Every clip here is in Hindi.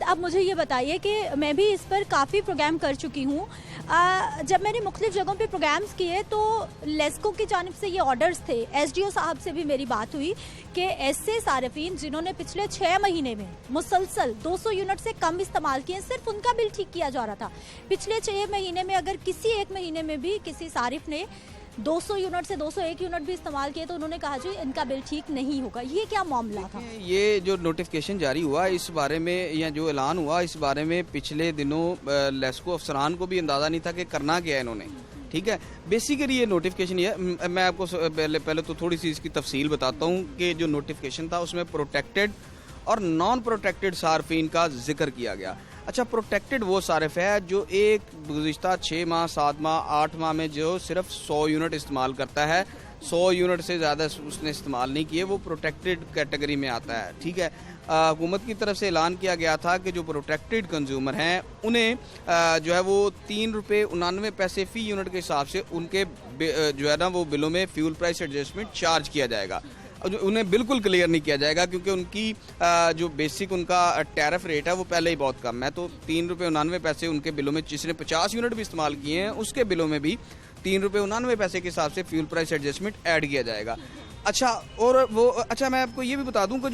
अब मुझे ये बताइए कि मैं भी इस पर काफ़ी प्रोग्राम कर चुकी हूँ। जब मैंने मुख्तलिफ जगहों पे प्रोग्राम्स किए तो लेस्को की जानिब से ये ऑर्डर्स थे, एसडीओ साहब से भी मेरी बात हुई कि ऐसे सार्फिन जिन्होंने पिछले 6 महीने में मुसलसल 200 यूनिट से कम इस्तेमाल किए, सिर्फ उनका बिल ठीक किया जा रहा था। पिछले 6 महीने में अगर किसी एक महीने में भी किसी सारिफ ने 200 यूनिट से 201 यूनिट भी इस्तेमाल किए तो उन्होंने कहा जी इनका बिल ठीक नहीं होगा। ये क्या मामला था? ये जो नोटिफिकेशन जारी हुआ इस बारे में या जो ऐलान हुआ इस बारे में पिछले दिनों लेस्को अफसरान को भी अंदाज़ा नहीं था कि करना क्या है इन्होंने। ठीक है, बेसिकली ये नोटिफिकेशन ये मैं आपको पहले तो थोड़ी सी इसकी तफसील बताता हूँ कि जो नोटिफिकेशन था उसमें प्रोटेक्टेड और नॉन प्रोटेक्टेड सार्फिन का जिक्र किया गया। अच्छा, प्रोटेक्टेड वो सारिफ है जो एक गुज़िश्ता 6 माह 7 माह 8 माह में जो सिर्फ 100 यूनिट इस्तेमाल करता है, 100 यूनिट से ज़्यादा उसने इस्तेमाल नहीं किए, वो प्रोटेक्टेड कैटेगरी में आता है। ठीक है, हुकूमत की तरफ से ऐलान किया गया था कि जो प्रोटेक्टेड कंज्यूमर हैं उन्हें जो है वो ₹3.99 फ़ी यूनिट के हिसाब से उनके जो है ना वो बिलों में फ्यूल प्राइस एडजस्टमेंट चार्ज किया जाएगा। उन्हें बिल्कुल क्लियर नहीं किया जाएगा क्योंकि उनकी जो बेसिक उनका टैरिफ रेट है वो पहले ही बहुत कम है। तो ₹3.99 उनके बिलों में, जिसने 50 यूनिट भी इस्तेमाल किए हैं उसके बिलों में भी ₹3.99 के हिसाब से फ्यूल प्राइस एडजस्टमेंट ऐड किया जाएगा। अच्छा, और वो अच्छा मैं आपको ये भी बता दूं कि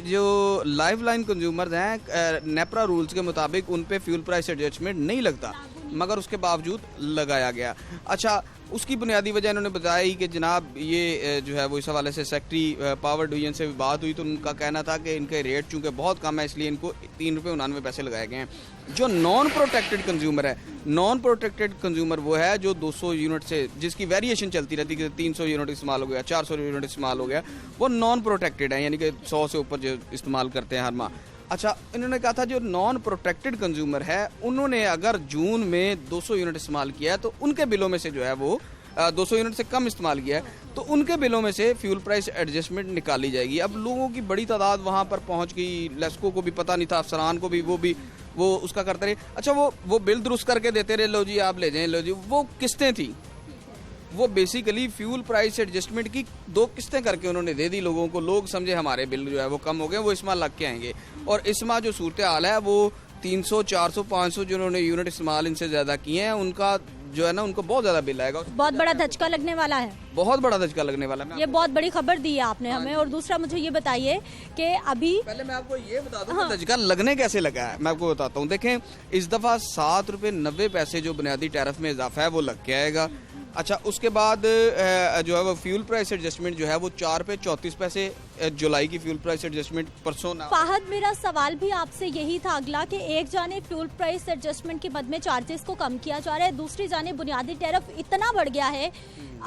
जो लाइफ लाइन कंज्यूमर्स हैं नेपरा रूल्स के मुताबिक उन पे फ्यूल प्राइस एडजस्टमेंट नहीं लगता, मगर उसके बावजूद लगाया गया। अच्छा, उसकी बुनियादी वजह इन्होंने बताई कि जनाब ये जो है वो इस हवाले से सेक्रेटरी पावर डिवीजन से भी बात हुई तो उनका कहना था कि इनके रेट चूँकि बहुत कम है इसलिए इनको ₹3.99 लगाए गए हैं। जो नॉन प्रोटेक्टेड कंज्यूमर है, नॉन प्रोटेक्टेड कंज्यूमर वो है जो 200 यूनिट से जिसकी वेरिएशन चलती रहती है कि 300 यूनिट इस्तेमाल हो गया, 400 यूनिट इस्तेमाल हो गया, वो नॉन प्रोटेक्टेड है, यानी कि 100 से ऊपर जो इस्तेमाल करते हैं हर माह। अच्छा, इन्होंने कहा था जो नॉन प्रोटेक्टेड कंज्यूमर है उन्होंने अगर जून में 200 यूनिट इस्तेमाल किया है तो उनके बिलों में से जो है वो 200 यूनिट से कम इस्तेमाल किया है तो उनके बिलों में से फ्यूल प्राइस एडजस्टमेंट निकाली जाएगी। अब लोगों की बड़ी तादाद वहाँ पर पहुँच गई, लेस्को को भी पता नहीं था, अफसरान को भी, वो उसका करते रहे। अच्छा, वो बिल दुरुस्त करके देते रहे, लो जी आप ले जाएं, लो जी। वो किस्तें थी, वो बेसिकली फ्यूल प्राइस एडजस्टमेंट की 2 किस्तें करके उन्होंने दे दी लोगों को। लोग समझे हमारे बिल जो है वो कम हो गए, वो इस माह लग के आएंगे। और इस माह जो सूरत हाल है वो 300, 400, 500 जिन्होंने यूनिट इस्तेमाल इनसे ज़्यादा किए हैं उनका जो है ना उनको बहुत ज़्यादा बिल आएगा। बहुत बड़ा धचका लगने वाला है, बहुत बड़ा धचका लगने वाला है। ये बहुत बड़ी खबर दी है आपने हमें। और दूसरा मुझे ये बताइए कि अभी पहले मैं आपको ये बता दूं कि धचका लगने कैसे लगा है, मैं आपको बताता हूँ। देखें, इस दफ़ा ₹7.90 जो बुनियादी टैरिफ में इजाफा है वो लग के आएगा। अच्छा, उसके बाद जो है वो फ्यूल प्राइस एडजस्टमेंट जो है वो ₹4.34 जुलाई की फ्यूल प्राइस एडजस्टमेंट परसों। फाहद, मेरा सवाल भी आपसे यही था अगला कि एक जाने फ्यूल प्राइस एडजस्टमेंट के मद में चार्जेस को कम किया जा रहा है, दूसरी जाने बुनियादी टैरिफ इतना बढ़ गया है,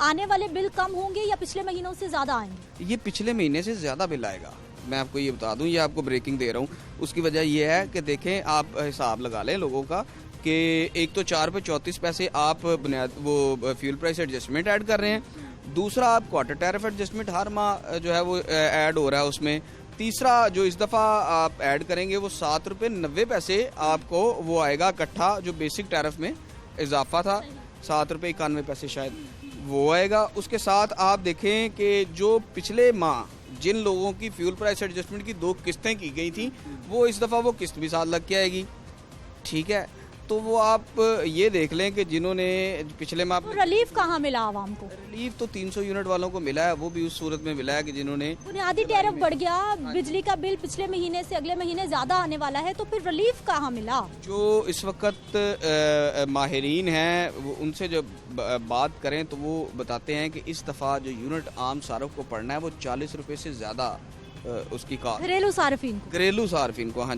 आने वाले बिल कम होंगे या पिछले महीनों से ज्यादा आएंगे? ये पिछले महीने से ज्यादा बिल आएगा, मैं आपको ये बता दूं, ये आपको ब्रेकिंग दे रहा हूँ। उसकी वजह यह है कि देखें, आप हिसाब लगा लें लोगों का कि एक तो ₹4.34 आप बुनियाद वो फ्यूल प्राइस एडजस्टमेंट ऐड कर रहे हैं, दूसरा आप क्वार्टर टैरिफ एडजस्टमेंट हर माह जो है वो ऐड हो रहा है उसमें, तीसरा जो इस दफ़ा आप ऐड करेंगे वो ₹7.90 आपको वो आएगा इकट्ठा, जो बेसिक टैरिफ में इजाफा था ₹7.91 शायद वो आएगा। उसके साथ आप देखें कि जो पिछले माह जिन लोगों की फ्यूल प्राइस एडजस्टमेंट की 2 किस्तें की गई थी वो इस दफ़ा वो किस्त भी साथ लग के आएगी। ठीक है, तो वो आप ये देख लें कि जिन्होंने पिछले माह रिलीफ कहाँ मिला आवाम को? रिलीफ तो 300 यूनिट वालों को मिला है, वो भी उस सूरत में मिला है कि जिन्होंने बुनियादी टैरिफ बढ़ गया, बिजली का बिल पिछले महीने से अगले महीने ज्यादा आने वाला है, तो फिर रिलीफ कहाँ मिला? जो इस वक्त माहिरीन हैं उनसे जब बात करें तो वो बताते हैं कि इस दफ़ा जो यूनिट आम सार्फ को पड़ना है वो ₹40 से ज़्यादा उसकी कॉस्ट घरेलू सार्फिन को। हाँ।